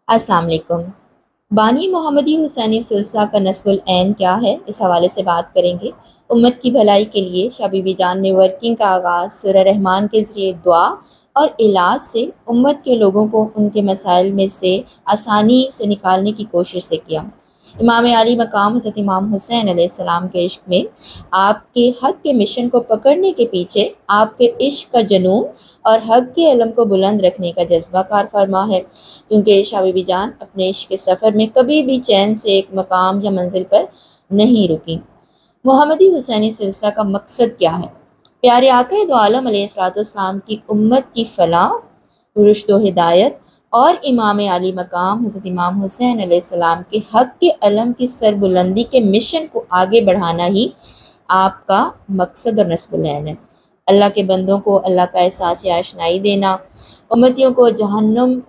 अस्सलाम वालेकुम। बानी मोहम्मदी हुसैनी सिलसिला का नस्बुल ऐन क्या है, इस हवाले से बात करेंगे। उम्मत की भलाई के लिए शाह बीबी जान ने वर्किंग का आगाज़ सूरह रहमान के ज़रिए दुआ और इलाज से उम्मत के लोगों को उनके मसाइल में से आसानी से निकालने की कोशिश से किया। इमाम आली मकाम हज़रत इमाम हुसैन अलैहिस्सलाम के इश्क में आपके हक़ के मिशन को पकड़ने के पीछे आपके इश्क का जुनून और हक़ के इल्म को बुलंद रखने का जज्बा कार फरमा है, क्योंकि शाह बीबी जान अपने इश्क के सफ़र में कभी भी चैन से एक मकाम या मंजिल पर नहीं रुकी। मोहम्मदी हुसैनी सिलसिला का मकसद क्या है? प्यारे आका दो आलम अलैहिस्सलाम की उम्मत की फलाह, रुश्द व हिदायत और इमाम आली मकाम हज़रत इमाम हुसैन अलैहिस्सलाम के हक़ के अलम की सरबुलंदी के मिशन को आगे बढ़ाना ही आपका मकसद और नस्बुल ऐन है। अल्लाह के बंदों को अल्लाह का एहसास या आशनाई देना, उम्मतियों को जहन्नुम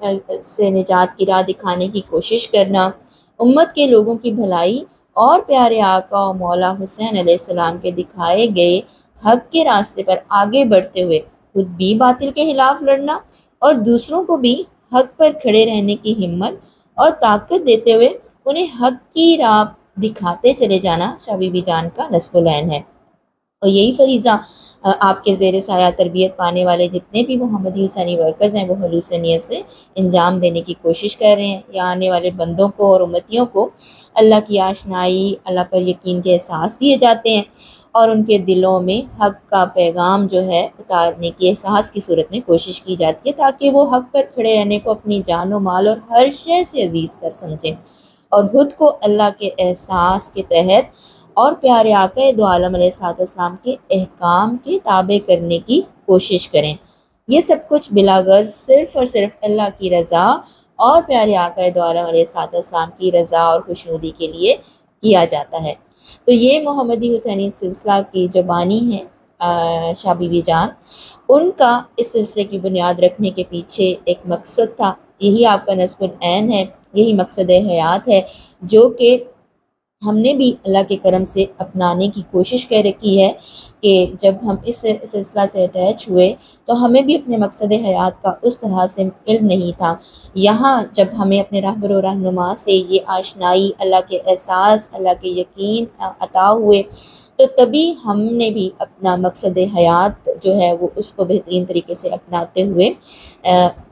से निजात की राह दिखाने की कोशिश करना, उम्मत के लोगों की भलाई और प्यारे आका और मौला हुसैन अलैहिस्सलाम के दिखाए गए हक़ के रास्ते पर आगे बढ़ते हुए खुद भी बातिल के खिलाफ लड़ना और दूसरों को भी हक़ पर खड़े रहने की हिम्मत और ताकत देते हुए उन्हें हक़ की राह दिखाते चले जाना शाह बीबी जान का नस्बुल ऐन है। और यही फरीज़ा आपके ज़ेर साया तरबियत पाने वाले जितने भी मोहम्मदी हुसैनी वर्कर्स हैं वो खलूसनियत से इंजाम देने की कोशिश कर रहे हैं, या आने वाले बंदों को और उम्मतियों को अल्लाह की आशनाई, अल्लाह पर यकीन के एहसास दिए जाते हैं और उनके दिलों में हक़ का पैगाम जो है उतारने की एहसास की सूरत में कोशिश की जाती है, ताकि वो हक़ पर खड़े रहने को अपनी जान व माल और हर शय से अजीज़ कर समझें और खुद को अल्लाह के एहसास के तहत और प्यारे आका दो आलम अलैहिस्सलाम के अहकाम के ताबे करने की कोशिश करें। ये सब कुछ बिलागर्ज़ सिर्फ़ और सिर्फ अल्लाह की रज़ा और प्यारे आका दो आलम अलैहिस्सलाम की रज़ा और खुशनुदी के लिए किया जाता है। तो ये मोहम्मदी हुसैनी सिलसिला की जो बानी हैं शाह बीबी जान, उनका इस सिलसिले की बुनियाद रखने के पीछे एक मकसद था। यही आपका नस्बुल ऐन है, यही मकसद हयात है, जो कि हमने भी अल्लाह के करम से अपनाने की कोशिश कर रखी है कि जब हम इस सिलसिला से अटैच हुए तो हमें भी अपने मकसद हयात का उस तरह से इल्म नहीं था। यहाँ जब हमें अपने रहबर व रहनुमा से ये आशनाई, अल्लाह के एहसास, अल्लाह के यकीन अता हुए, तो तभी हमने भी अपना मकसद हयात जो है वो उसको बेहतरीन तरीके से अपनाते हुए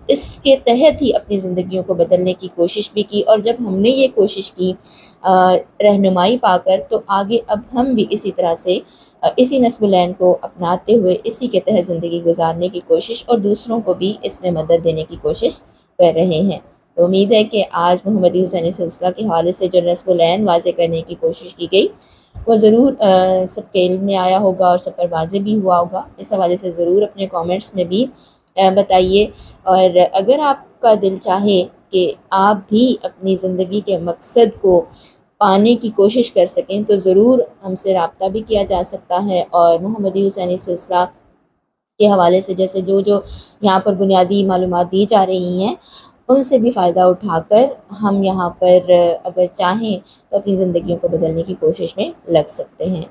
इसके तहत ही अपनी ज़िंदगियों को बदलने की कोशिश भी की। और जब हमने ये कोशिश की रहनुमाई पाकर, तो आगे अब हम भी इसी तरह से इसी नस्बुल ऐन को अपनाते हुए इसी के तहत ज़िंदगी गुजारने की कोशिश और दूसरों को भी इसमें मदद देने की कोशिश कर रहे हैं। तो उम्मीद है कि आज मोहम्मदी हुसैनी सिलसिला के हवाले से जो नस्बुल ऐन वाज़े करने की कोशिश की गई वो ज़रूर सबके इल्म में आया होगा और सब पर वाज़े भी हुआ होगा। इस हवाले से ज़रूर अपने कमेंट्स में भी बताइए, और अगर आपका दिल चाहे कि आप भी अपनी ज़िंदगी के मकसद को पाने की कोशिश कर सकें तो ज़रूर हमसे रब्ता भी किया जा सकता है। और मोहम्मदी हुसैनी सिलसिला के हवाले से जैसे जो जो यहाँ पर बुनियादी मालूमात दी जा रही हैं, उनसे भी फ़ायदा उठाकर हम यहाँ पर अगर चाहें तो अपनी ज़िंदगियों को बदलने की कोशिश में लग सकते हैं।